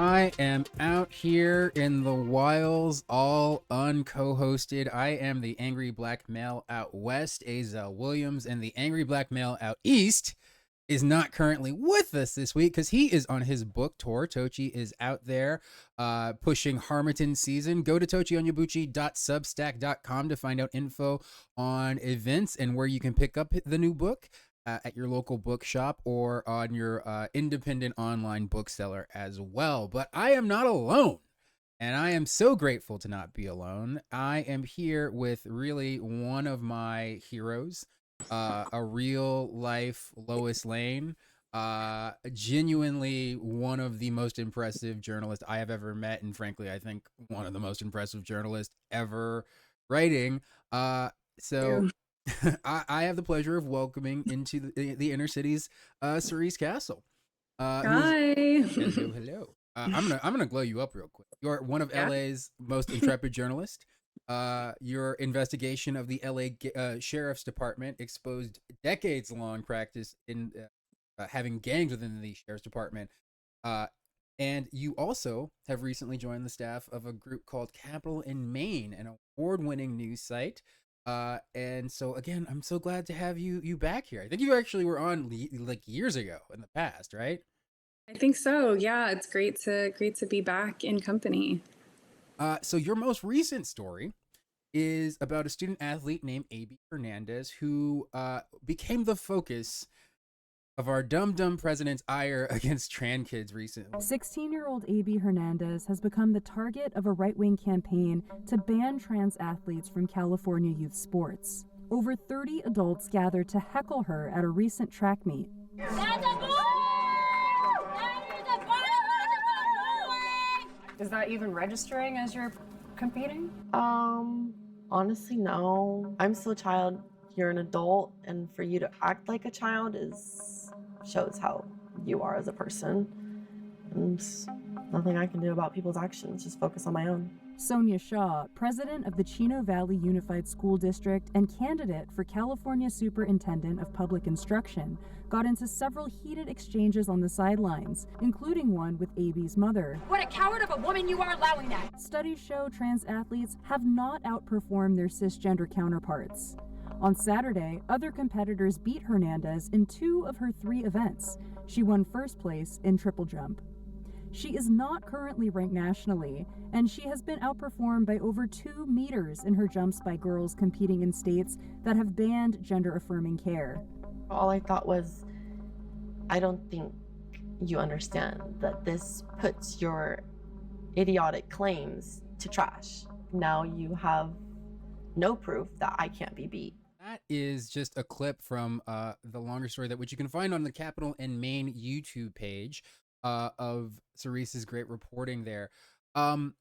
I am out here in the wilds, all unco-hosted. I am the angry black male out west, Azel Williams, and the angry black male out east is not currently with us this week because he is on his book tour. Tochi is out there pushing Harmattan season. Go to tochionyabuchi.substack.com to find out info on events and where you can pick up the new book at your local bookshop or on your independent online bookseller as well. But I am not alone. And I am so grateful to not be alone. I am here with really one of my heroes, a real life Lois Lane, genuinely one of the most impressive journalists I have ever met, and frankly, I think one of the most impressive journalists ever writing. So I have the pleasure of welcoming into the inner city's Cerise Castle. Hi. Hello. I'm gonna glow you up real quick. You're one of Yeah. LA's most intrepid journalists. Your investigation of the LA Sheriff's Department exposed decades-long practice in having gangs within the Sheriff's Department. And you also have recently joined the staff of a group called Capital in Maine, an award-winning news site. And so again, I'm so glad to have you back here. I think you actually were on like years ago in the past, right? I think so. Yeah, it's great to be back in company. So your most recent story is about a student athlete named A.B. Hernandez who became the focus of our dumb president's ire against Transkids recently. 16-year-old A.B. Hernandez has become the target of a right-wing campaign to ban trans athletes from California youth sports. Over 30 adults gathered to heckle her at a recent track meet. Is that even registering as you're competing? Honestly, no. I'm still a child. You're an adult, and for you to act like a child shows how you are as a person. And nothing I can do about people's actions, just focus on my own. Sonia Shaw, president of the Chino Valley Unified School District and candidate for California Superintendent of Public Instruction, got into several heated exchanges on the sidelines, including one with A.B.'s mother. What a coward of a woman you are allowing that! Studies show trans athletes have not outperformed their cisgender counterparts. On Saturday, other competitors beat Hernandez in 2 of her 3 events. She won first place in triple jump. She is not currently ranked nationally, and she has been outperformed by over 2 meters in her jumps by girls competing in states that have banned gender-affirming care. All I thought was, I don't think you understand that this puts your idiotic claims to trash. Now you have no proof that I can't be beat. That is just a clip from the longer story which you can find on the Capital in Maine YouTube page of Cerise's great reporting there. Can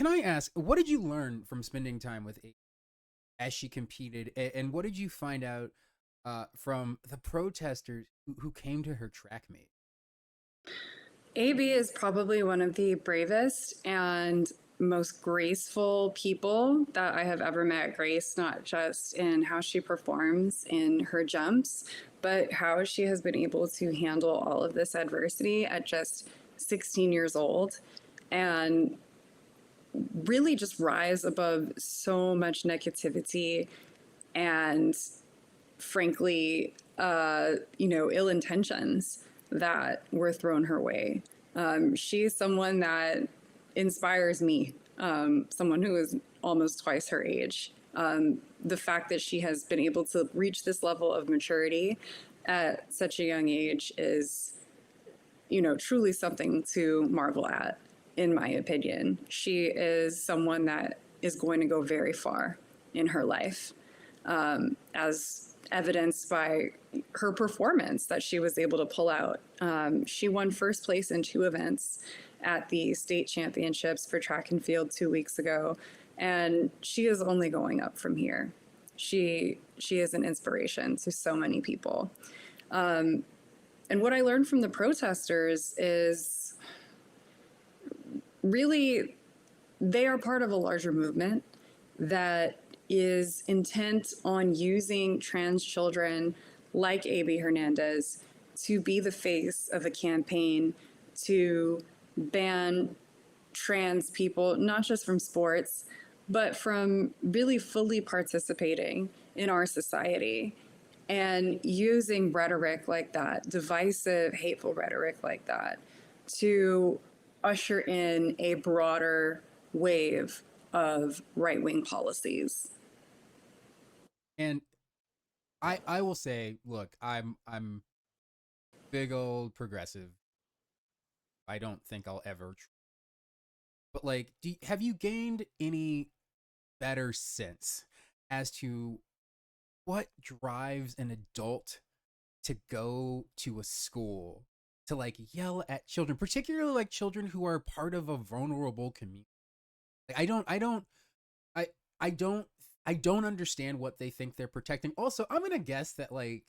I ask, what did you learn from spending time with A as she competed, and what did you find out from the protesters who came to her track meet? AB is probably one of the bravest and most graceful people that I have ever met. Grace, not just in how she performs in her jumps, but how she has been able to handle all of this adversity at just 16 years old and really just rise above so much negativity and frankly, ill intentions that were thrown her way. She's someone that inspires me, someone who is almost twice her age. The fact that she has been able to reach this level of maturity at such a young age is, truly something to marvel at, in my opinion. She is someone that is going to go very far in her life, as evidenced by her performance that she was able to pull out. She won first place in 2 events at the state championships for track and field 2 weeks ago, and she is only going up from here. She is an inspiration to so many people. And what I learned from the protesters is really they are part of a larger movement that is intent on using trans children like A.B. Hernandez to be the face of a campaign to ban trans people, not just from sports, but from really fully participating in our society. And using rhetoric like that, divisive, hateful rhetoric like that, to usher in a broader wave of right-wing policies. And I will say, look, I'm big old progressive. I don't think I'll ever but like, have you gained any better sense as to what drives an adult to go to a school to like yell at children, particularly like children who are part of a vulnerable community? Like, I I don't I don't understand what they think they're protecting. Also, I'm gonna guess that like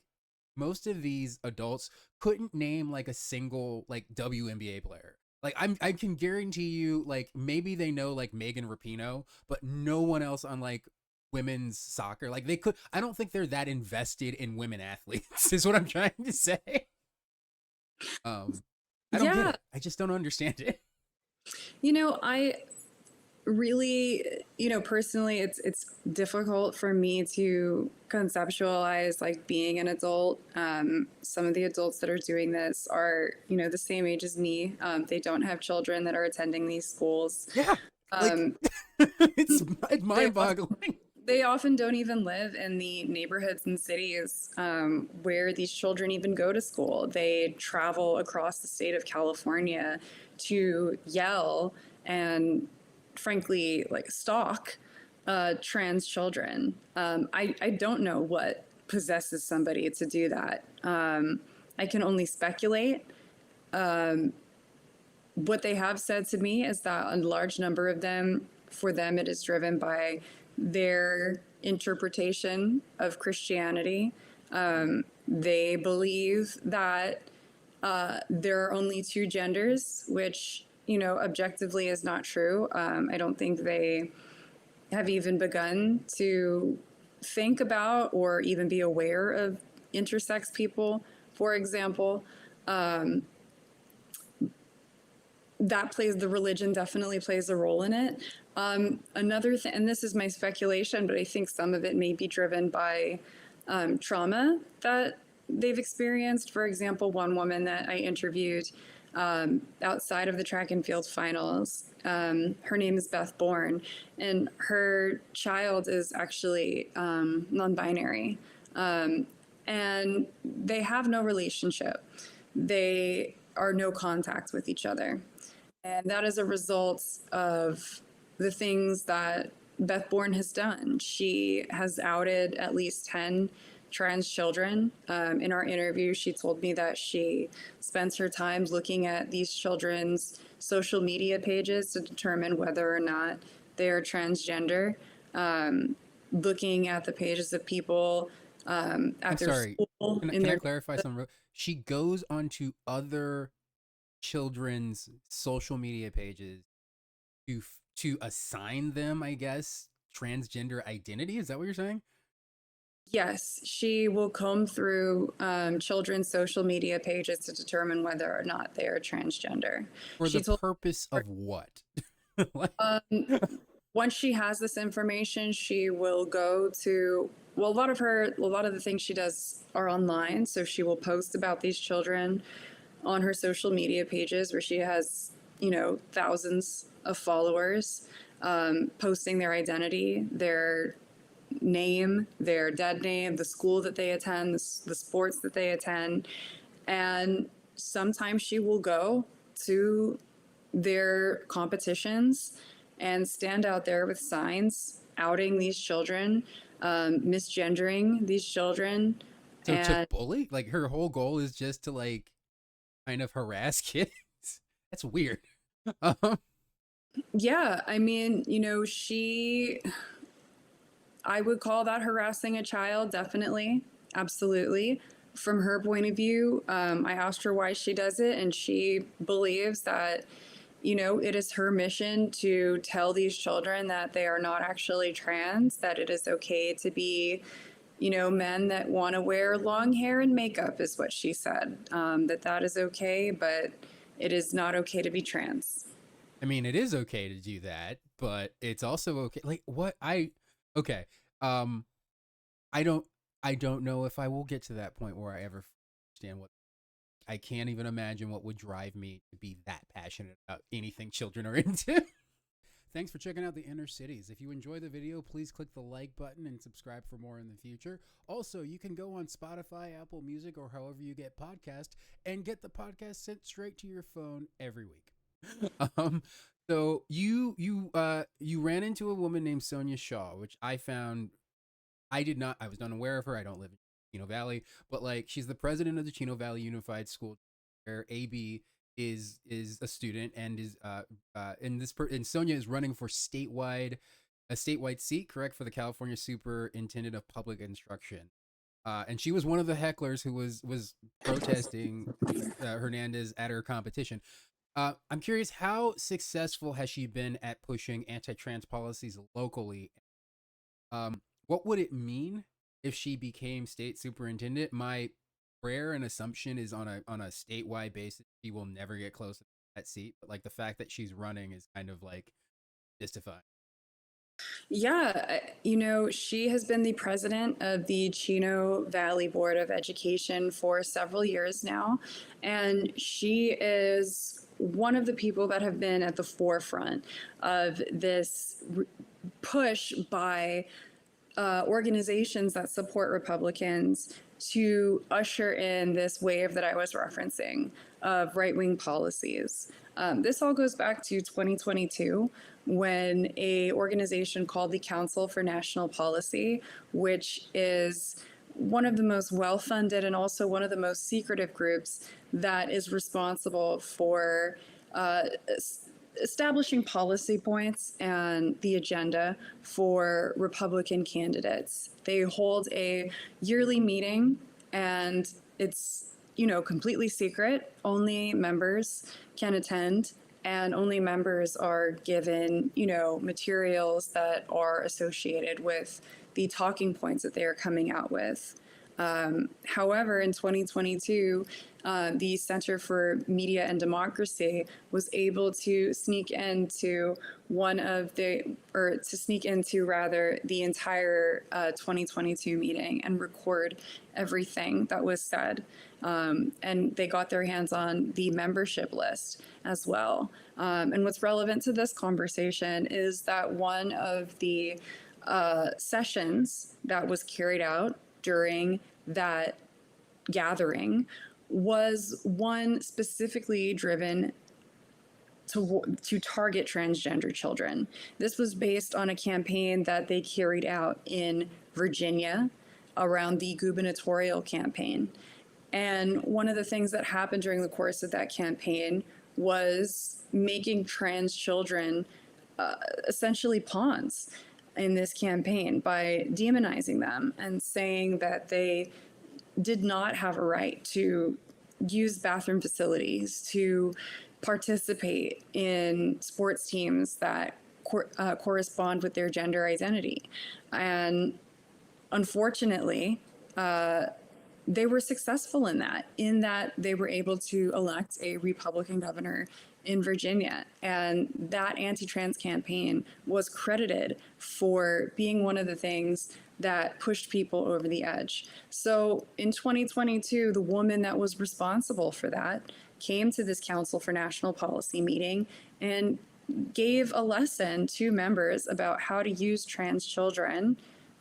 most of these adults couldn't name like a single like WNBA player. Like I can guarantee you like maybe they know like Megan Rapinoe, but no one else on like women's soccer. Like they could I don't think they're that invested in women athletes is what I'm trying to say. I don't get Yeah, it. I just don't understand it. I really, personally, it's difficult for me to conceptualize like being an adult. Some of the adults that are doing this are, the same age as me. They don't have children that are attending these schools. Yeah. Like Um, it's they mind-boggling. they often don't even live in the neighborhoods and cities where these children even go to school. They travel across the state of California to yell and, frankly, like stalk trans children. I don't know what possesses somebody to do that. I can only speculate. What they have said to me is that a large number of them, for them, it is driven by their interpretation of Christianity. They believe that there are only two genders, which, objectively is not true. I don't think they have even begun to think about or even be aware of intersex people, for example. The religion definitely plays a role in it. Another thing, and this is my speculation, but I think some of it may be driven by trauma that they've experienced. For example, one woman that I interviewed outside of the track and field finals, her name is Beth Bourne, and her child is actually non-binary. And they have no relationship. They are no contact with each other. And that is a result of the things that Beth Bourne has done. She has outed at least 10 trans children. In our interview, she told me that she spends her time looking at these children's social media pages to determine whether or not they are transgender, looking at the pages of people at I'm their sorry. school. Can I clarify something? She goes onto other children's social media pages to assign them, I guess, transgender identity. Is that what you're saying? Yes, she will comb through children's social media pages to determine whether or not they are transgender. For She the told purpose of what? Like- once she has this information, she will go to, well, a lot of the things she does are online. So she will post about these children on her social media pages where she has, thousands of followers, posting their identity, their name, their dead name, the school that they attend, the sports that they attend. And sometimes she will go to their competitions and stand out there with signs outing these children, misgendering these children. So to And bully? Like her whole goal is just to like kind of harass kids? That's weird. Um, yeah, I mean, I would call that harassing a child, definitely. Absolutely. From her point of view, I asked her why she does it, and she believes that, it is her mission to tell these children that they are not actually trans, that it is okay to be, men that want to wear long hair and makeup, is what she said. That is okay, but, It is not okay to be trans. I mean, it is okay to do that, but it's also okay. Like what okay. Um, I don't, I don't know if I will get to that point where I ever understand what. I can't even imagine what would drive me to be that passionate about anything children are into. Thanks for checking out the Inner Cities. If you enjoy the video, please click the like button and subscribe for more in the future. Also, you can go on Spotify, Apple Music, or however you get podcasts and get the podcast sent straight to your phone every week. um, so you ran into a woman named Sonia Shaw, which I found I was unaware of her. I don't live in Chino Valley, but like she's the president of the Chino Valley Unified School, where AB is a student and is and Sonia is running for a statewide seat, correct, for the California Superintendent of Public Instruction. And she was one of the hecklers who was protesting Hernandez at her competition. I'm curious, how successful has she been at pushing anti-trans policies locally? What would it mean if she became state superintendent? My prayer and assumption is on a statewide basis, she will never get close to that seat. But like the fact that she's running is kind of like mystifying. Yeah, she has been the president of the Chino Valley Board of Education for several years now, and she is one of the people that have been at the forefront of this push by organizations that support Republicans to usher in this wave that I was referencing of right-wing policies. This all goes back to 2022 when a organization called the Council for National Policy, which is one of the most well-funded and also one of the most secretive groups that is responsible for establishing policy points and the agenda for Republican candidates. They hold a yearly meeting and it's, completely secret. Only members can attend and only members are given, materials that are associated with the talking points that they are coming out with. However, in 2022, the Center for Media and Democracy was able to sneak into the entire 2022 meeting and record everything that was said. And they got their hands on the membership list as well. And what's relevant to this conversation is that one of the sessions that was carried out during that gathering was one specifically driven to target transgender children. This was based on a campaign that they carried out in Virginia around the gubernatorial campaign. And one of the things that happened during the course of that campaign was making trans children essentially pawns in this campaign by demonizing them and saying that they did not have a right to use bathroom facilities, to participate in sports teams that correspond with their gender identity. And unfortunately, they were successful in that they were able to elect a Republican governor in Virginia. And that anti-trans campaign was credited for being one of the things that pushed people over the edge. So in 2022, the woman that was responsible for that came to this Council for National Policy meeting and gave a lesson to members about how to use trans children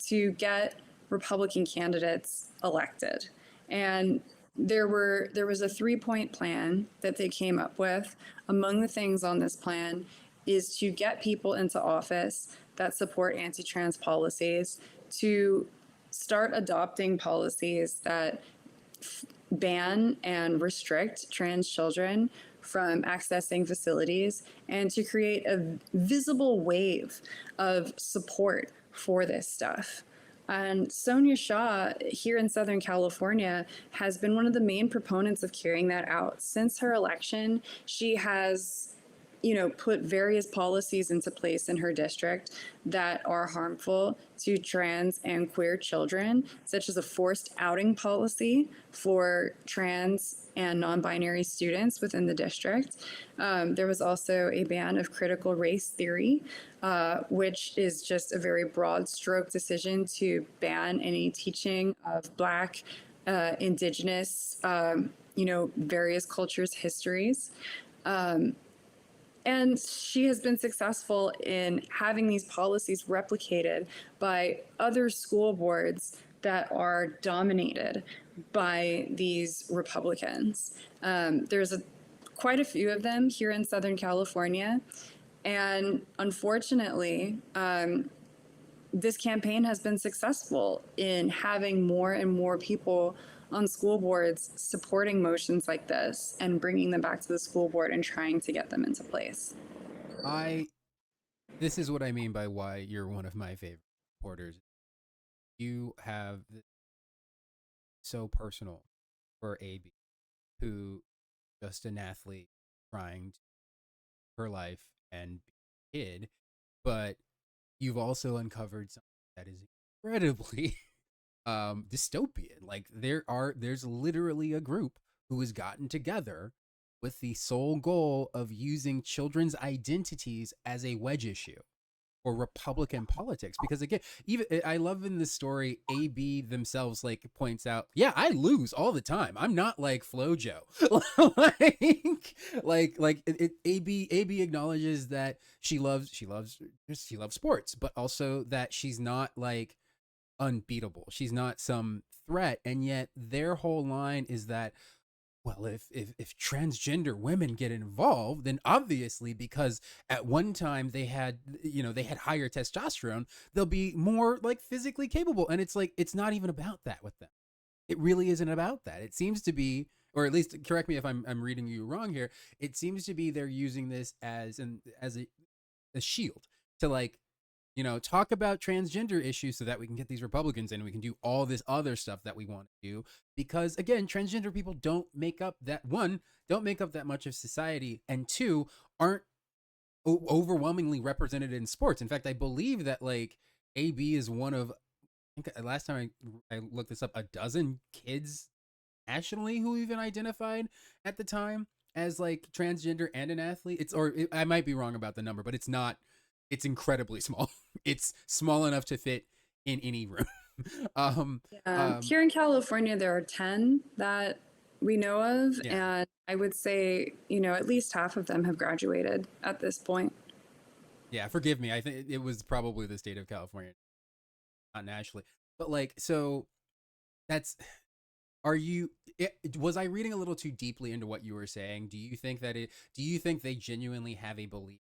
to get Republican candidates elected. And there was a 3-point plan that they came up with. Among the things on this plan is to get people into office that support anti-trans policies, to start adopting policies that ban and restrict trans children from accessing facilities, and to create a visible wave of support for this stuff. And Sonia Shaw here in Southern California has been one of the main proponents of carrying that out. Since her election, she has put various policies into place in her district that are harmful to trans and queer children, such as a forced outing policy for trans and non-binary students within the district. There was also a ban of critical race theory, which is just a very broad stroke decision to ban any teaching of Black, Indigenous, various cultures' histories. And she has been successful in having these policies replicated by other school boards that are dominated by these Republicans. There's quite a few of them here in Southern California. And unfortunately, this campaign has been successful in having more and more people on school boards supporting motions like this and bringing them back to the school board and trying to get them into place. This is what I mean by why you're one of my favorite supporters. You have so personal for AB, who just an athlete trying to her life and be a kid, but you've also uncovered something that is incredibly dystopian. Like there's literally a group who has gotten together with the sole goal of using children's identities as a wedge issue for Republican politics. Because again, even I love in this story, AB themselves like points out, yeah, I lose all the time. I'm not like FloJo. AB acknowledges that she loves sports, but also that she's not like unbeatable. She's not some threat. And yet their whole line is that, well, if transgender women get involved, then obviously, because at one time they had higher testosterone, they'll be more like physically capable. And it's like, it's not even about that with them. It really isn't about that. It seems to be, or at least correct me if I'm reading you wrong here. It seems to be they're using this as a shield to like, talk about transgender issues so that we can get these Republicans in and we can do all this other stuff that we want to do. Because again, transgender people don't make up that much of society, and two, aren't overwhelmingly represented in sports. In fact, I believe that like AB is one of, I think last time I looked this up, a dozen kids nationally who even identified at the time as like transgender and an athlete. I might be wrong about the number, but it's incredibly small. It's small enough to fit in any room. Here in California, there are 10 that we know of. Yeah. And I would say, at least half of them have graduated at this point. Yeah, forgive me. I think it was probably the state of California, not nationally. But like, so was I reading a little too deeply into what you were saying? Do you think they genuinely have a belief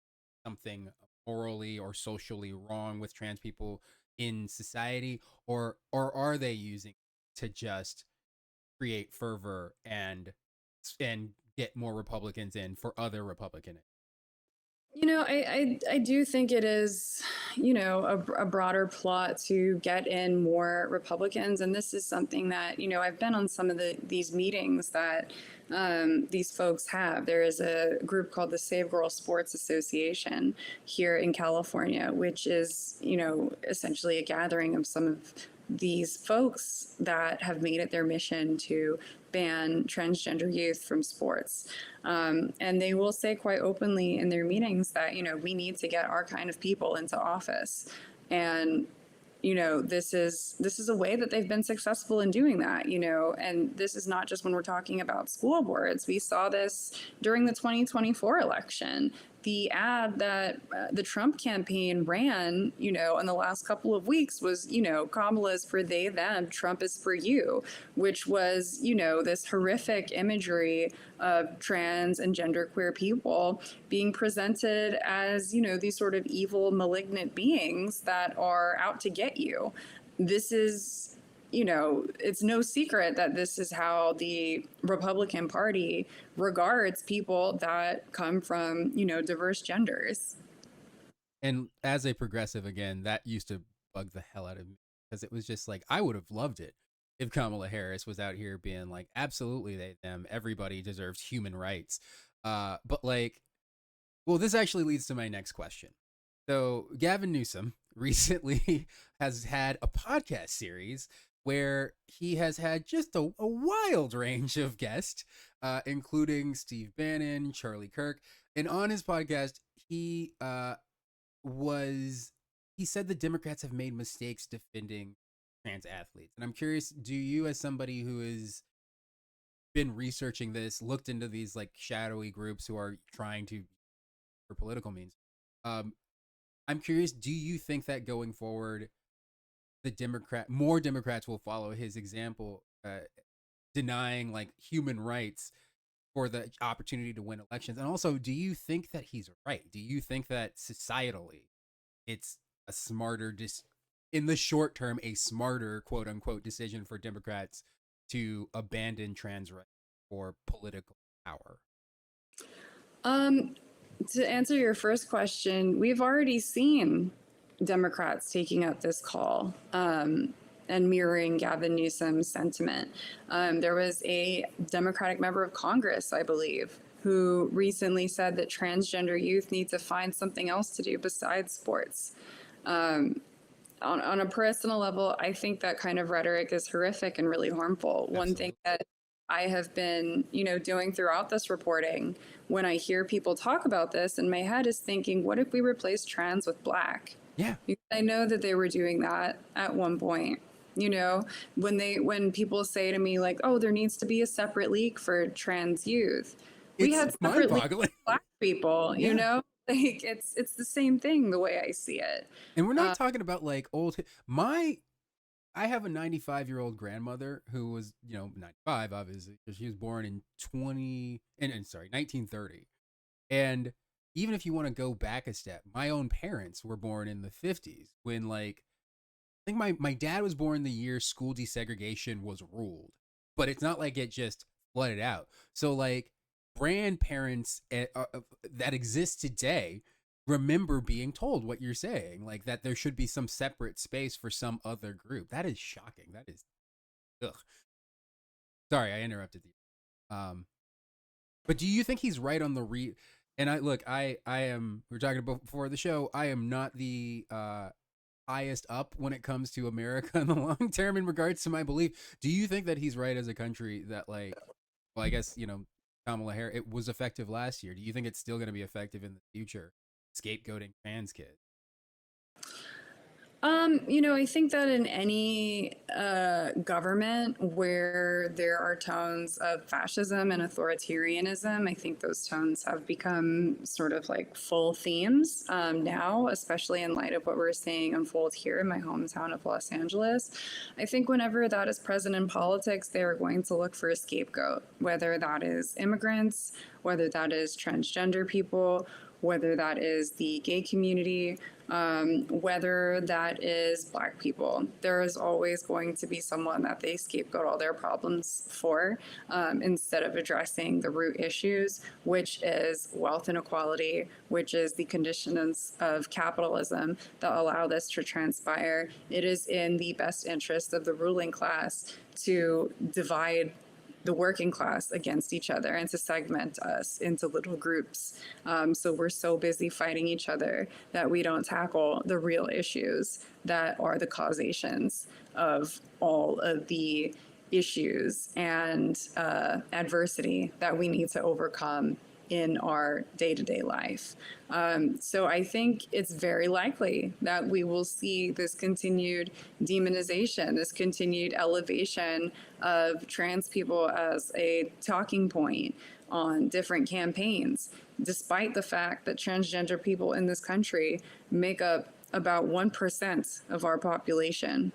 something morally or socially wrong with trans people in society, or are they using to just create fervor and get more Republicans in for other Republican? I do think it is, a broader plot to get in more Republicans. And this is something that, I've been on some of these meetings that these folks have. There is a group called the Save Girl Sports Association here in California, which is, essentially a gathering of some of these folks that have made it their mission to ban transgender youth from sports. And they will say quite openly in their meetings that, we need to get our kind of people into office. And, this is a way that they've been successful in doing that, and this is not just when we're talking about school boards. We saw this during the 2024 election. The ad that the Trump campaign ran, in the last couple of weeks was, Kamala is for they, them, Trump is for you, which was, this horrific imagery of trans and genderqueer people being presented as, these sort of evil, malignant beings that are out to get you. This is, it's no secret that this is how the Republican Party regards people that come from, diverse genders. And as a progressive, again, that used to bug the hell out of me, because it was just like, I would have loved it if Kamala Harris was out here being like, absolutely, they, them, everybody deserves human rights. But like, Well, this actually leads to my next question. So, Gavin Newsom recently has had a podcast series where he has had just a wild range of guests, including Steve Bannon, Charlie Kirk. And on his podcast, was he said the Democrats have made mistakes defending trans athletes. And I'm curious, do you, as somebody who has been researching this, looked into these like shadowy groups who are trying to for political means, um, I'm curious, do you think that going forward, more Democrats will follow his example, denying like human rights for the opportunity to win elections? And also, do you think that he's right? Do you think that societally it's a smarter, in the short term, a smarter quote unquote decision for Democrats to abandon trans rights for political power? To answer your first question, we've already seen Democrats taking up this call and mirroring Gavin Newsom's sentiment. There was a Democratic member of Congress, I believe, who recently said that transgender youth need to find something else to do besides sports. On a personal level, I think that kind of rhetoric is horrific and really harmful. Absolutely. One thing that I have been, doing throughout this reporting, when I hear people talk about this in my head, is thinking, what if we replace trans with black? Yeah. Because I know that they were doing that at one point. When people say to me like, oh, there needs to be a separate league for trans youth. We had separate leagues for black people, like it's the same thing the way I see it. And we're not talking about like I have a 95-year-old grandmother who was, 95, obviously. She was born in 1930. And even if you want to go back a step, my own parents were born in the 50s when, like, I think my dad was born the year school desegregation was ruled. But it's not like it just flooded out. So, like, grandparents that exist today remember being told what you're saying, like that there should be some separate space for some other group. That is shocking. That is, ugh. Sorry, I interrupted you. But do you think he's right on the And I am. We were talking about before the show. I am not the highest up when it comes to America in the long term in regards to my belief. Do you think that he's right as a country that, like, well, I guess Kamala Harris, it was effective last year. Do you think it's still going to be effective in the future? Scapegoating trans kids? I think that in any government where there are tones of fascism and authoritarianism, I think those tones have become sort of like full themes now, especially in light of what we're seeing unfold here in my hometown of Los Angeles. I think whenever that is present in politics, they are going to look for a scapegoat, whether that is immigrants, whether that is transgender people, whether that is the gay community, whether that is Black people. There is always going to be someone that they scapegoat all their problems for, instead of addressing the root issues, which is wealth inequality, which is the conditions of capitalism that allow this to transpire. It is in the best interest of the ruling class to divide the working class against each other and to segment us into little groups. So we're so busy fighting each other that we don't tackle the real issues that are the causations of all of the issues and adversity that we need to overcome in our day-to-day life. So I think it's very likely that we will see this continued demonization, this continued elevation of trans people as a talking point on different campaigns, despite the fact that transgender people in this country make up about 1% of our population.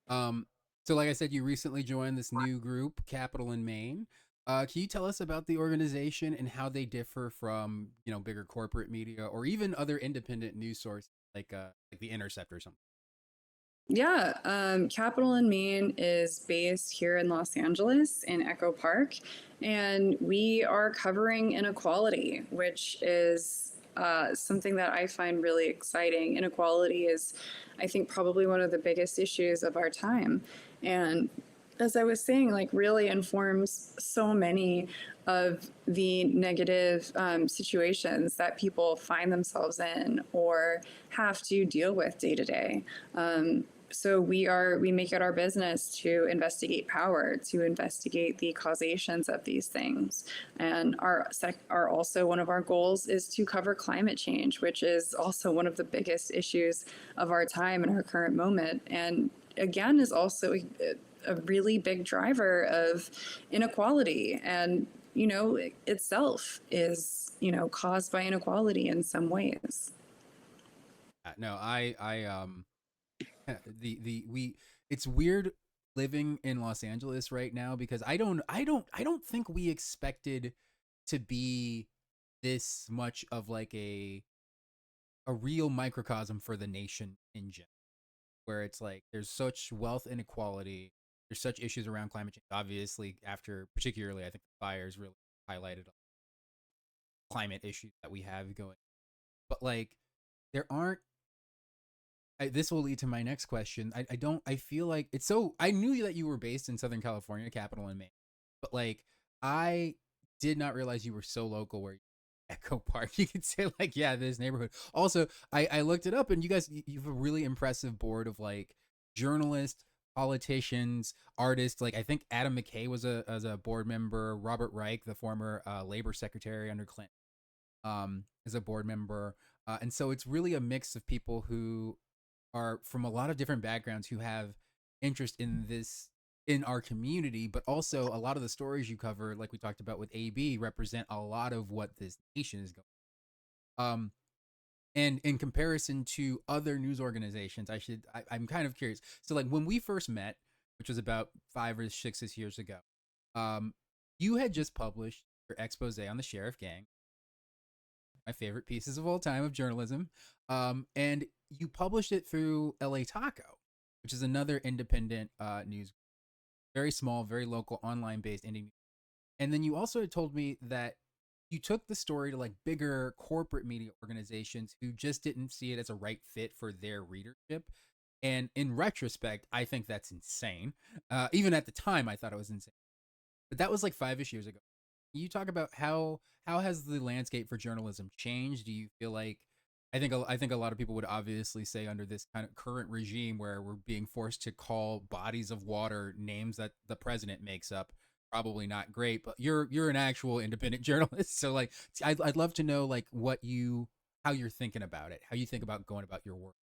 So like I said, you recently joined this new group, Capital in Maine. Can you tell us about the organization and how they differ from, bigger corporate media or even other independent news sources like The Intercept or something? Yeah, Capital in Maine is based here in Los Angeles in Echo Park, and we are covering inequality, which is something that I find really exciting. Inequality is, I think, probably one of the biggest issues of our time. And as I was saying, like really informs so many of the negative situations that people find themselves in or have to deal with day to day. So we make it our business to investigate power, to investigate the causations of these things, and our also one of our goals is to cover climate change, which is also one of the biggest issues of our time and our current moment, and again is also a really big driver of inequality, and itself is caused by inequality in some ways. No, I the we it's weird living in Los Angeles right now because I don't think we expected to be this much of like a real microcosm for the nation in general, where it's like there's such wealth inequality, there's such issues around climate change. Obviously, after particularly I think the fires really highlighted climate issues that we have going. But like there aren't this will lead to my next question. I feel like it's so I knew that you were based in Southern California, capital in Maine, but like I did not realize you were so local where Echo Park. You could say like, yeah, this neighborhood. Also, I looked it up and you guys you have a really impressive board of like journalists, politicians, artists. Like I think Adam McKay was a board member, Robert Reich, the former labor secretary under Clinton, is a board member. And so it's really a mix of people who are from a lot of different backgrounds who have interest in this in our community, but also a lot of the stories you cover, like we talked about with AB, represent a lot of what this nation is going. Um, and in comparison to other news organizations, I'm kind of curious. So, like when we first met, which was about 5 or 6 years ago, um, you had just published your expose on the sheriff gang, my favorite pieces of all time of journalism. And you published it through LA Taco, which is another independent news, very small, very local, online based indie. And then you also told me that you took the story to like bigger corporate media organizations who just didn't see it as a right fit for their readership. And in retrospect, I think that's insane. Even at the time, I thought it was insane. But that was like 5-ish years ago. You talk about how has the landscape for journalism changed? Do you feel like I think a lot of people would obviously say under this kind of current regime where we're being forced to call bodies of water names that the president makes up, probably not great. But you're an actual independent journalist, so like I'd love to know like how you're thinking about it, how you think about going about your work.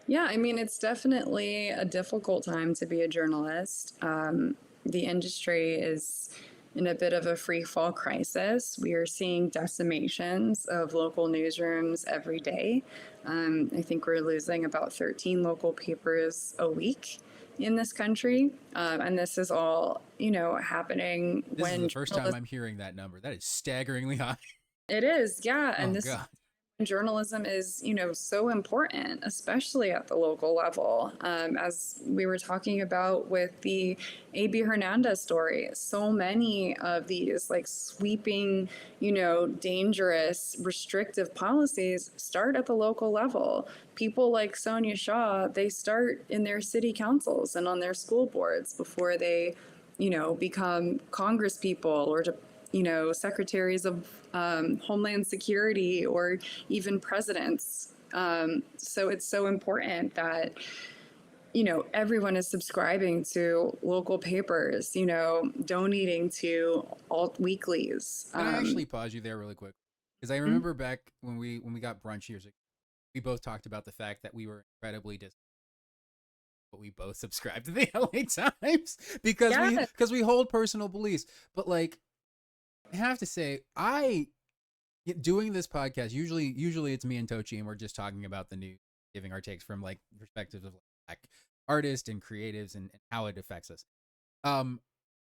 Yeah, I mean, it's definitely a difficult time to be a journalist. The industry is in a bit of a free fall crisis. We are seeing decimations of local newsrooms every day. I think we're losing about 13 local papers a week in this country. And this is all, happening This is when the first time I'm hearing that number. That is staggeringly high. it is, yeah. Oh And this god. journalism is so important, especially at the local level, as we were talking about with the AB Hernandez story. So many of these like sweeping, dangerous restrictive policies start at the local level. People like Sonia Shaw, they start in their city councils and on their school boards before they become congress people or to secretaries of Homeland Security or even presidents. So it's so important that everyone is subscribing to local papers, donating to alt weeklies. Can I actually pause you there really quick? Because I remember back when we got brunch years ago, we both talked about the fact that we were incredibly but we both subscribed to the LA Times because Yeah. we hold personal beliefs. But like I have to say, doing this podcast, usually it's me and Tochi and we're just talking about the news, giving our takes from like perspectives of like artists and creatives and how it affects us.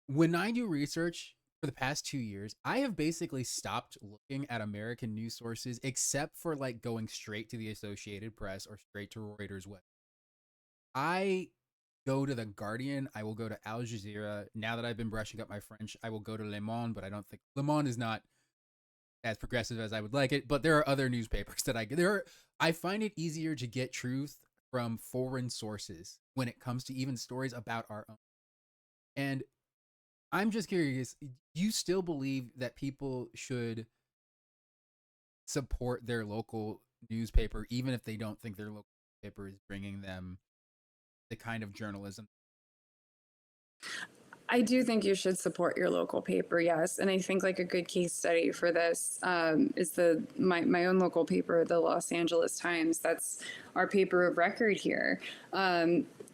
When I do research for the past 2 years, I have basically stopped looking at American news sources except for like going straight to the Associated Press or straight to Reuters web. I go to the Guardian. I will go to Al Jazeera. Now that I've been brushing up my French, I will go to Le Monde, but I don't think Le Monde is not as progressive as I would like it. But there are other newspapers that I find it easier to get truth from foreign sources when it comes to even stories about our own. And I'm just curious, you still believe that people should support their local newspaper, even if they don't think their local newspaper is bringing them the kind of journalism? I do think you should support your local paper, yes. And I think like a good case study for this is my own local paper, the Los Angeles Times. That's our paper of record here.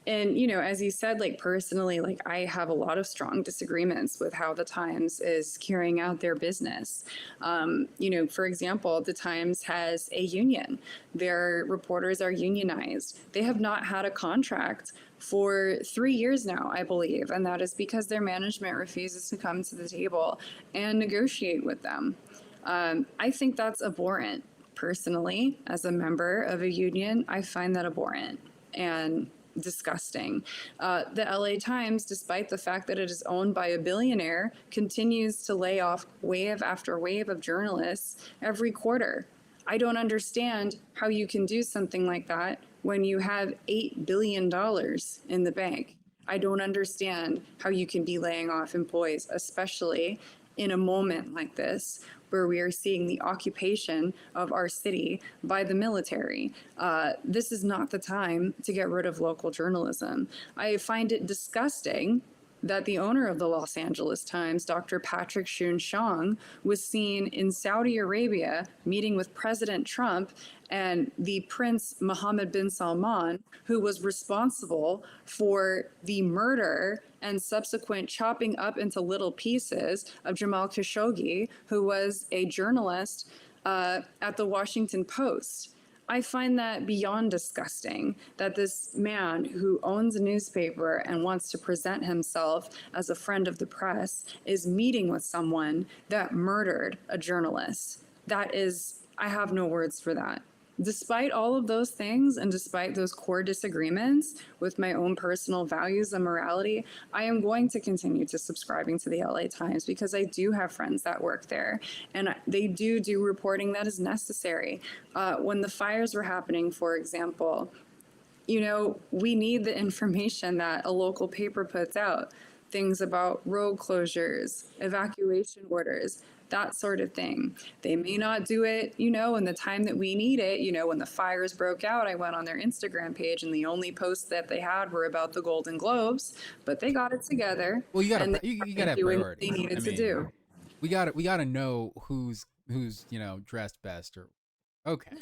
And you know, as you said, like personally, like I have a lot of strong disagreements with how the Times is carrying out their business. You know, for example, the Times has a union. Their reporters are unionized. They have not had a contract for 3 years now, I believe, and that is because their management refuses to come to the table and negotiate with them. I think that's abhorrent. Personally, as a member of a union, I find that abhorrent and disgusting. The LA Times, despite the fact that it is owned by a billionaire, continues to lay off wave after wave of journalists every quarter. I don't understand how you can do something like that when you have $8 billion in the bank. I don't understand how you can be laying off employees, especially in a moment like this where we are seeing the occupation of our city by the military. This is not the time to get rid of local journalism. I find it disgusting that the owner of the Los Angeles Times, Dr. Patrick Soon-Shiong, was seen in Saudi Arabia meeting with President Trump and the Prince Mohammed bin Salman, who was responsible for the murder and subsequent chopping up into little pieces of Jamal Khashoggi, who was a journalist at the Washington Post. I find that beyond disgusting that this man who owns a newspaper and wants to present himself as a friend of the press is meeting with someone that murdered a journalist. That is, I have no words for that. Despite all of those things and despite those core disagreements with my own personal values and morality, I am going to continue to subscribing to the LA Times because I do have friends that work there and they do reporting that is necessary. When the fires were happening, for example, you know, we need the information that a local paper puts out, things about road closures, evacuation orders, that sort of thing. They may not do it, you know, in the time that we need it. You know, when the fires broke out, I went on their Instagram page and the only posts that they had were about the Golden Globes, but they got it together. Well, you and gotta you gotta have doing what they priorities. needed I to mean, do. we gotta know who's you know dressed best or okay.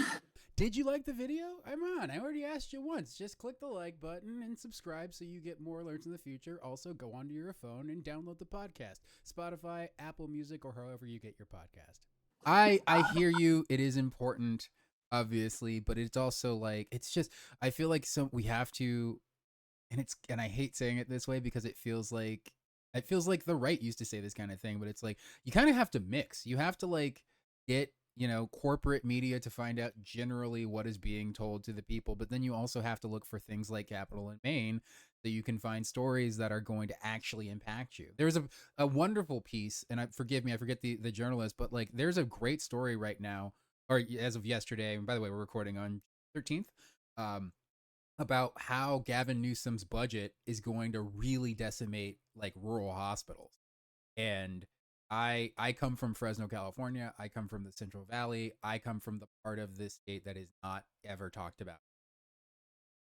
Did you like the video? I'm on. I already asked you once. Just click the like button and subscribe so you get more alerts in the future. Also, go onto your phone and download the podcast. Spotify, Apple Music, or however you get your podcast. I hear you. It is important, obviously, but it's also like it's just I feel like we have to and I hate saying it this way because it feels like the right used to say this kind of thing, but it's like you kind of have to mix. You have to like get you know corporate media to find out generally what is being told to the people, but then you also have to look for things like Capital and Maine that you can find stories that are going to actually impact you. There's a wonderful piece, and forgive me, I forget the journalist, but like there's a great story right now, or as of yesterday. And by the way, we're recording on 13th. About how Gavin Newsom's budget is going to really decimate like rural hospitals. And I come from Fresno, California. I come from the Central Valley. I come from the part of this state that is not ever talked about.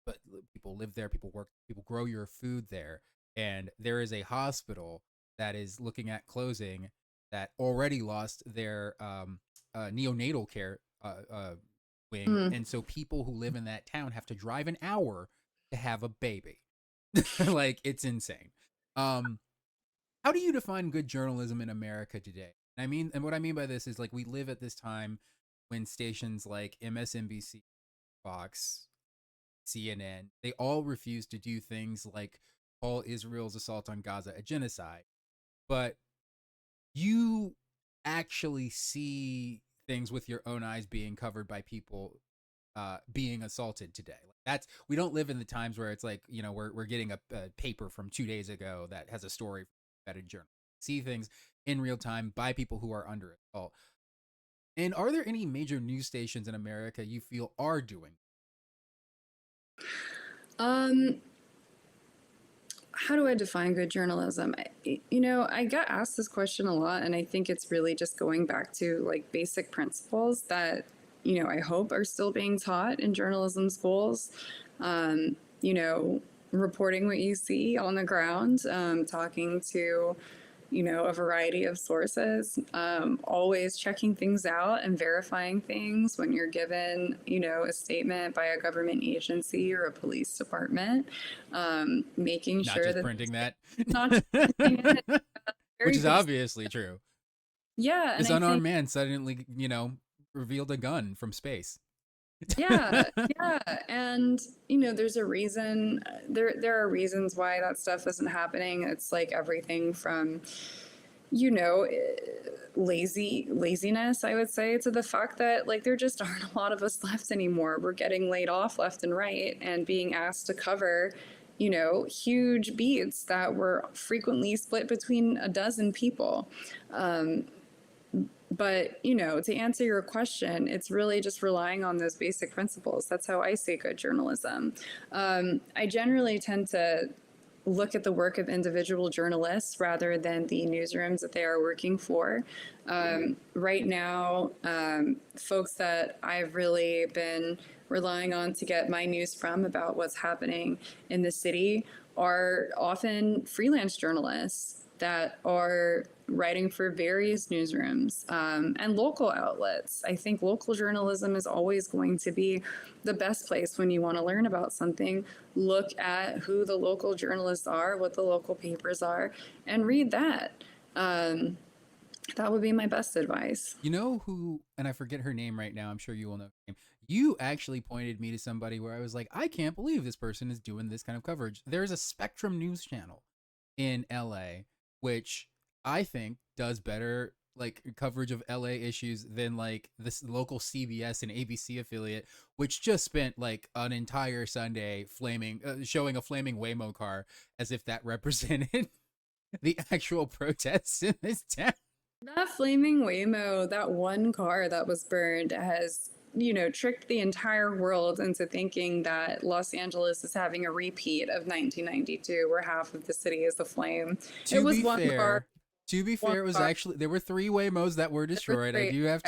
But people live there, people work, people grow your food there. And there is a hospital that is looking at closing that already lost their neonatal care wing. And so people who live in that town have to drive an hour to have a baby. Like it's insane. How do you define good journalism in America today? And what I mean by this is like we live at this time when stations like MSNBC, Fox, CNN, they all refuse to do things like call Israel's assault on Gaza a genocide. But you actually see things with your own eyes being covered by people being assaulted today. Like we don't live in the times where it's like, you know, we're getting a paper from 2 days ago that has a story from a vetted journal. See things in real time by people who are under assault. And are there any major news stations in America you feel are doing? how do I define good journalism? I get asked this question a lot, and I think it's really just going back to like basic principles that, I hope are still being taught in journalism schools. Um, you know, Reporting what you see on the ground, talking to, a variety of sources, always checking things out and verifying things when you're given, a statement by a government agency or a police department, making Not sure just that printing that. not just printing it, Which very is basic. obviously true. Yeah, and This I unarmed think man suddenly, revealed a gun from space. yeah, yeah, and there's a reason. There are reasons why that stuff isn't happening. It's like everything from you know, eh, laziness, I would say, to the fact that like there just aren't a lot of us left anymore. We're getting laid off left and right and being asked to cover, huge beats that were frequently split between a dozen people. But, to answer your question, it's really just relying on those basic principles. That's how I see good journalism. I generally tend to look at the work of individual journalists rather than the newsrooms that they are working for. Right now, folks that I've really been relying on to get my news from about what's happening in the city are often freelance journalists that are writing for various newsrooms and local outlets. I think local journalism is always going to be the best place when you want to learn about something. Look at who the local journalists are, what the local papers are, and read that. That would be my best advice. You know who, and I forget her name right now, I'm sure you will know her name. You actually pointed me to somebody where I was like, I can't believe this person is doing this kind of coverage. There's a Spectrum News channel in LA, which I think does better like coverage of LA issues than like this local CBS and ABC affiliate, which just spent like an entire Sunday showing a flaming Waymo car as if that represented the actual protests in this town. That flaming Waymo, that one car that was burned, has tricked the entire world into thinking that Los Angeles is having a repeat of 1992, where half of the city is aflame. It was one car. To be fair, it was actually there were 3 Waymos that were destroyed. I do have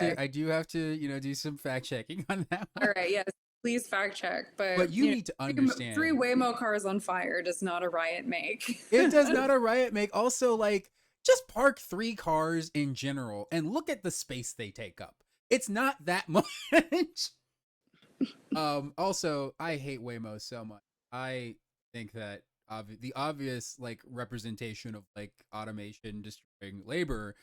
to do some fact checking on that one. All right, yes, please fact check. But you need to understand, 3 Waymo cars on fire does not a riot make. It does not a riot make. Also, like, just park 3 cars in general and look at the space they take up. It's not that much. Also, I hate Waymo so much. I think that the obvious like representation of like automation destroying labor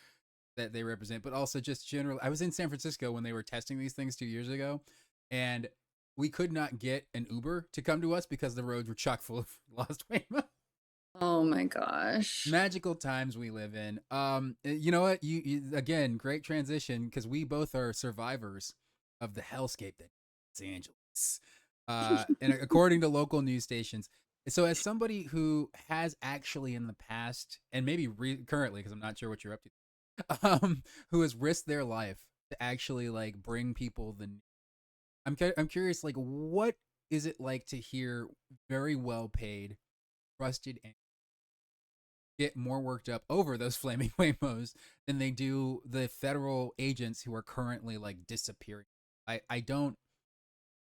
that they represent, but also just general. I was in San Francisco when they were testing these things 2 years ago, and we could not get an Uber to come to us because the roads were chock full of lost Waymo. Oh my gosh. Magical times we live in. You know what? You again, great transition, because we both are survivors of the hellscape that is Los Angeles. And according to local news stations. So as somebody who has actually in the past, and maybe currently, because I'm not sure what you're up to, who has risked their life to actually like bring people the news. I'm curious, like, what is it like to hear very well paid, trusted, and get more worked up over those flaming Waymos than they do the federal agents who are currently like disappearing? I don't.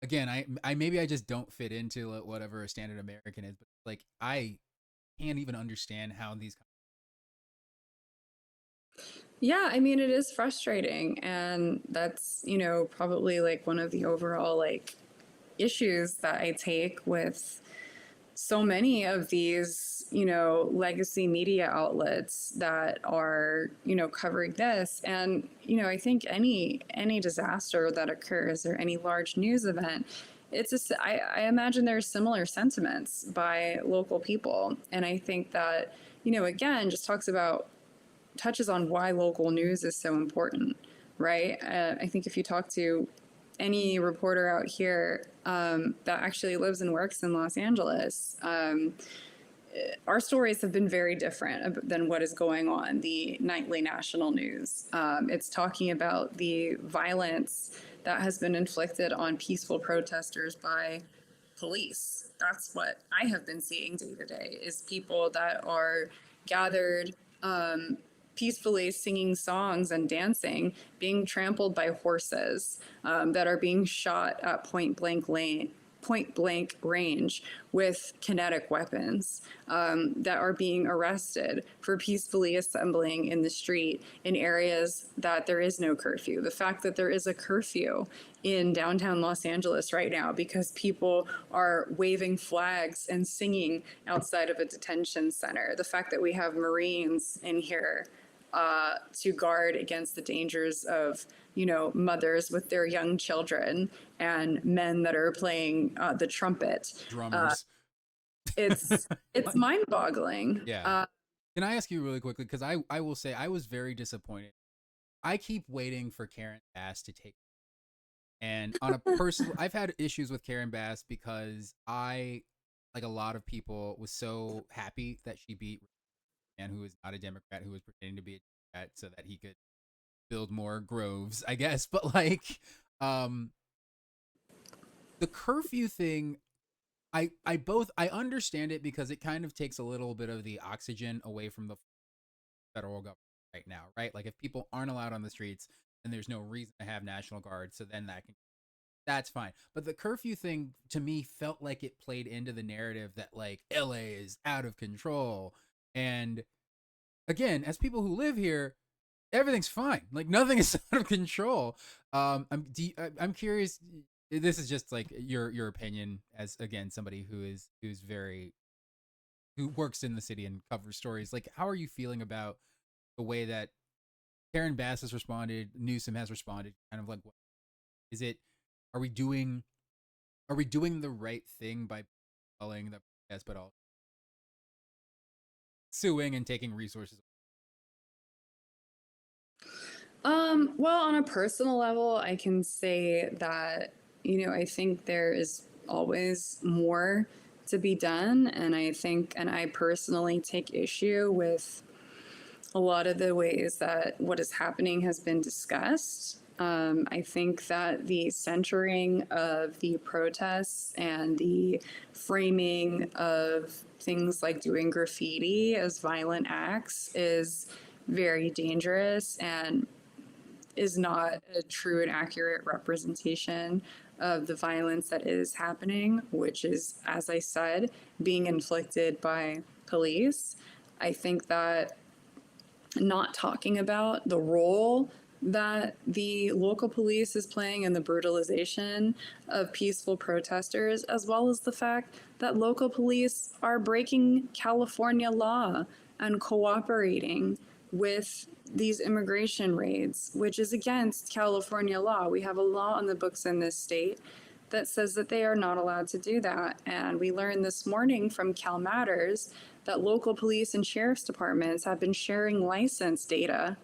Again, I maybe I just don't fit into whatever a standard American is, but like I can't even understand how these. Yeah, I mean, it is frustrating, and that's probably like one of the overall like issues that I take with so many of these legacy media outlets that are covering this. And I think any disaster that occurs or any large news event, I imagine there's similar sentiments by local people. And I think that again just touches on why local news is so important, right? I think if you talk to any reporter out here that actually lives and works in Los Angeles, our stories have been very different than what is going on the nightly national news. It's talking about the violence that has been inflicted on peaceful protesters by police. That's what I have been seeing day to day, is people that are gathered peacefully singing songs and dancing, being trampled by horses, that are being shot at point blank range with kinetic weapons, that are being arrested for peacefully assembling in the street in areas that there is no curfew. The fact that there is a curfew in downtown Los Angeles right now because people are waving flags and singing outside of a detention center. The fact that we have Marines in here to guard against the dangers of, mothers with their young children and men that are playing the trumpet. Drummers. It's mind-boggling. Yeah. Can I ask you really quickly? Because I will say I was very disappointed. I keep waiting for Karen Bass to take. And on a personal, I've had issues with Karen Bass because I, like a lot of people, was so happy that she beat a man who is not a Democrat, who was pretending to be a Democrat so that he could build more groves, I guess. But like, the curfew thing, I understand it because it kind of takes a little bit of the oxygen away from the federal government right now, right? Like if people aren't allowed on the streets, then there's no reason to have National Guard, so then that's fine. But the curfew thing to me felt like it played into the narrative that like LA is out of control. And again, as people who live here, everything's fine. Like nothing is out of control. I'm curious. This is just like your opinion as, again, somebody who works in the city and covers stories. Like, how are you feeling about the way that Karen Bass has responded, Newsom has responded? Kind of like, what is it? Are we doing the right thing by calling the protest, but also suing and taking resources? Well, on a personal level, I can say that, I think there is always more to be done. And I personally take issue with a lot of the ways that what is happening has been discussed. I think that the centering of the protests and the framing of things like doing graffiti as violent acts is very dangerous and is not a true and accurate representation of the violence that is happening, which is, as I said, being inflicted by police. I think that not talking about the role that the local police is playing in the brutalization of peaceful protesters, as well as the fact that local police are breaking California law and cooperating with these immigration raids, which is against California law. We have a law on the books in this state that says that they are not allowed to do that. And we learned this morning from Cal Matters that local police and sheriff's departments have been sharing license data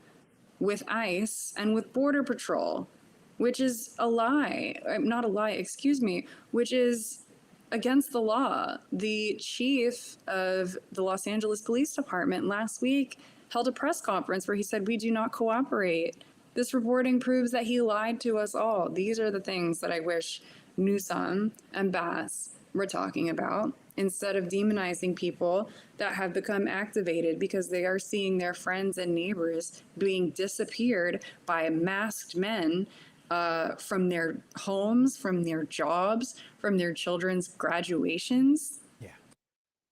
with ICE and with Border Patrol, which is a lie, not a lie, excuse me, which is against the law. The chief of the Los Angeles Police Department last week held a press conference where he said, "We do not cooperate. This reporting proves that he lied to us all." These are the things that I wish Newsom and Bass were talking about, instead of demonizing people that have become activated because they are seeing their friends and neighbors being disappeared by masked men from their homes, from their jobs, from their children's graduations. Yeah.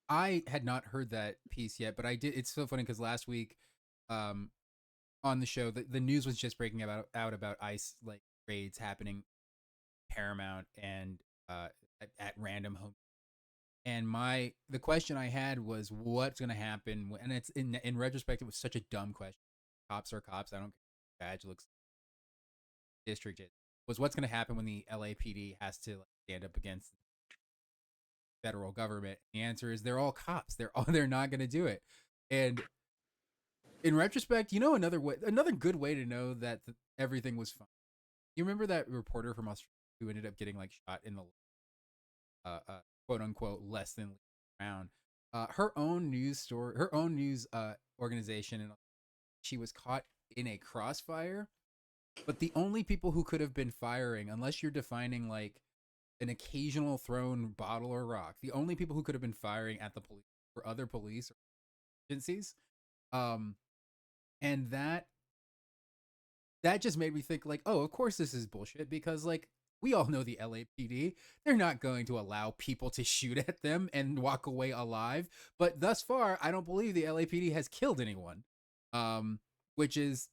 I had not heard that piece yet, but I did. It's so funny because last week on the show, the news was just breaking out about ICE like raids happening Paramount and at random home. And the question I had was, what's going to happen? And it's in retrospect, it was such a dumb question. Cops are cops. I don't care what badge looks like. District is. Was what's going to happen when the LAPD has to stand up against the federal government? The answer is they're all cops. They're not going to do it. And in retrospect, another good way to know that everything was fine. You remember that reporter from Australia who ended up getting shot in the quote unquote less than round? Her own news organization, and she was caught in a crossfire. But the only people who could have been firing, unless you're defining an occasional thrown bottle or rock. The only people who could have been firing at the police were other police or agencies. Um, and that just made me think like, oh, of course this is bullshit, because like we all know the LAPD, they're not going to allow people to shoot at them and walk away alive. But thus far, I don't believe the LAPD has killed anyone, which is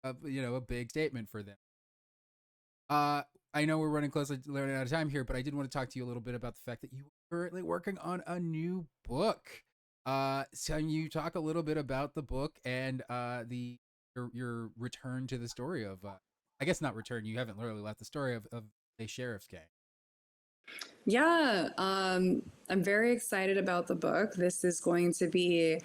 a big statement for them. I know we're running running out of time here, but I did want to talk to you a little bit about the fact that you are currently working on a new book. So can you talk a little bit about the book and your return to the story of I guess not return, you haven't literally left the story of a sheriff's gang. Yeah, I'm very excited about the book. This is going to be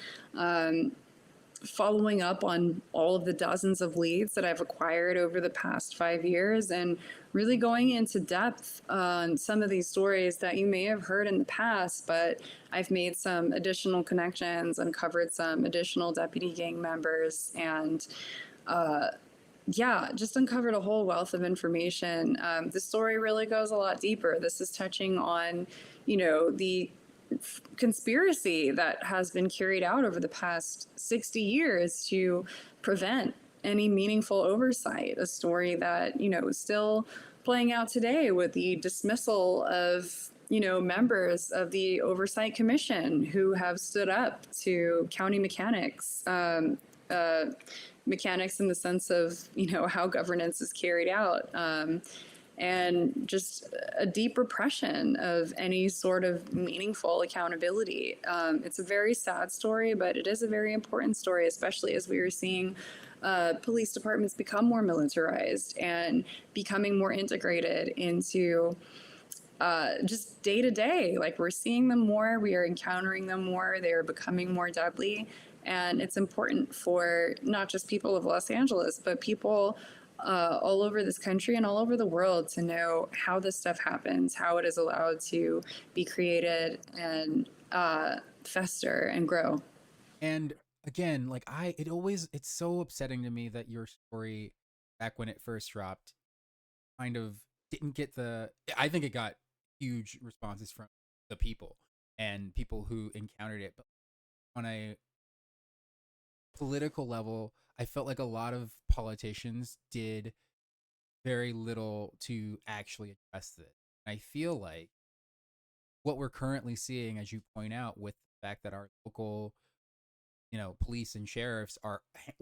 following up on all of the dozens of leads that I've acquired over the past 5 years, and really going into depth on some of these stories that you may have heard in the past, but I've made some additional connections, uncovered some additional deputy gang members, and yeah, just uncovered a whole wealth of information. The story really goes a lot deeper. This is touching on, the conspiracy that has been carried out over the past 60 years to prevent any meaningful oversight. A story that, is still playing out today with the dismissal of, members of the Oversight Commission who have stood up to county mechanics. Mechanics in the sense of how governance is carried out, and just a deep repression of any sort of meaningful accountability. It's a very sad story, but it is a very important story, especially as we are seeing police departments become more militarized and becoming more integrated into just day to day. Like, we're seeing them more, we are encountering them more, they are becoming more deadly. And it's important for not just people of Los Angeles, but people all over this country and all over the world to know how this stuff happens, how it is allowed to be created and fester and grow. And again, like it's so upsetting to me that your story back when it first dropped kind of didn't get I think it got huge responses from the people and people who encountered it, but on a political level, I felt like a lot of politicians did very little to actually address this. I feel like what we're currently seeing, as you point out, with the fact that our local, police and sheriffs are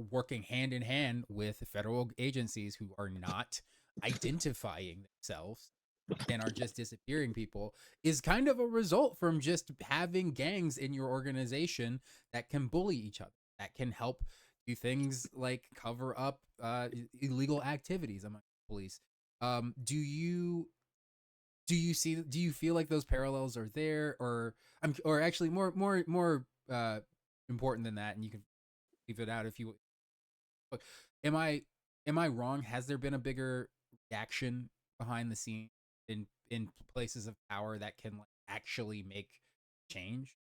working hand in hand with federal agencies who are not identifying themselves and are just disappearing people, is kind of a result from just having gangs in your organization that can bully each other, that can help do things like cover up illegal activities among police. Do you feel like those parallels are there, or actually more important than that, and you can leave it out if you. But am I wrong? Has there been a bigger reaction behind the scene in places of power that can like actually make change?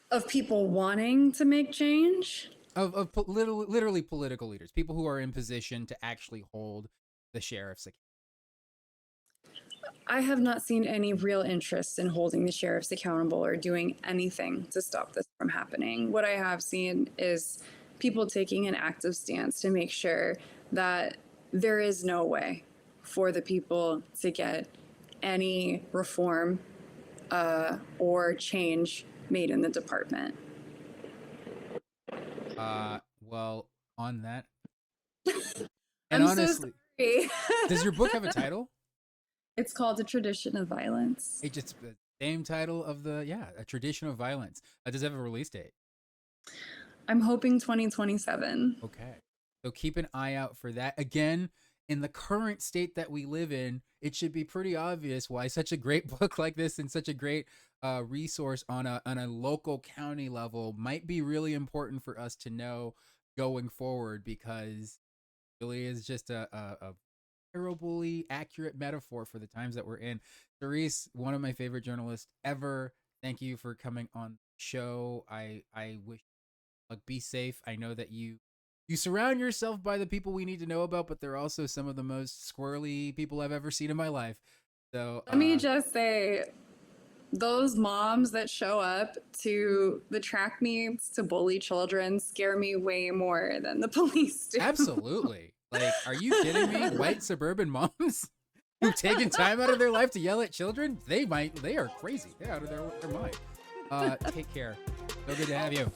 Of people wanting to make change? Literally political leaders, people who are in position to actually hold the sheriffs accountable. I have not seen any real interest in holding the sheriffs accountable or doing anything to stop this from happening. What I have seen is people taking an active stance to make sure that there is no way for the people to get any reform or change made in the department. Well, on that, and I'm honestly, so sorry. does your book have a title? It's called A Tradition of Violence. It's just the same title of A Tradition of Violence. Does it have a release date? I'm hoping 2027. Okay. So keep an eye out for that. Again, in the current state that we live in, it should be pretty obvious why such a great book like this and such a great resource on a local county level might be really important for us to know going forward, because it really is just a terribly accurate metaphor for the times that we're in. Cerise, one of my favorite journalists ever. Thank you for coming on the show. I wish, like, be safe. I know that you You surround yourself by the people we need to know about, but they're also some of the most squirrely people I've ever seen in my life. So Let me just say, those moms that show up to the track meets to bully children scare me way more than the police do. absolutely. Like, are you kidding me? White suburban moms who've taken time out of their life to yell at children? They are crazy. They're out of their mind. Take care. So good to have you.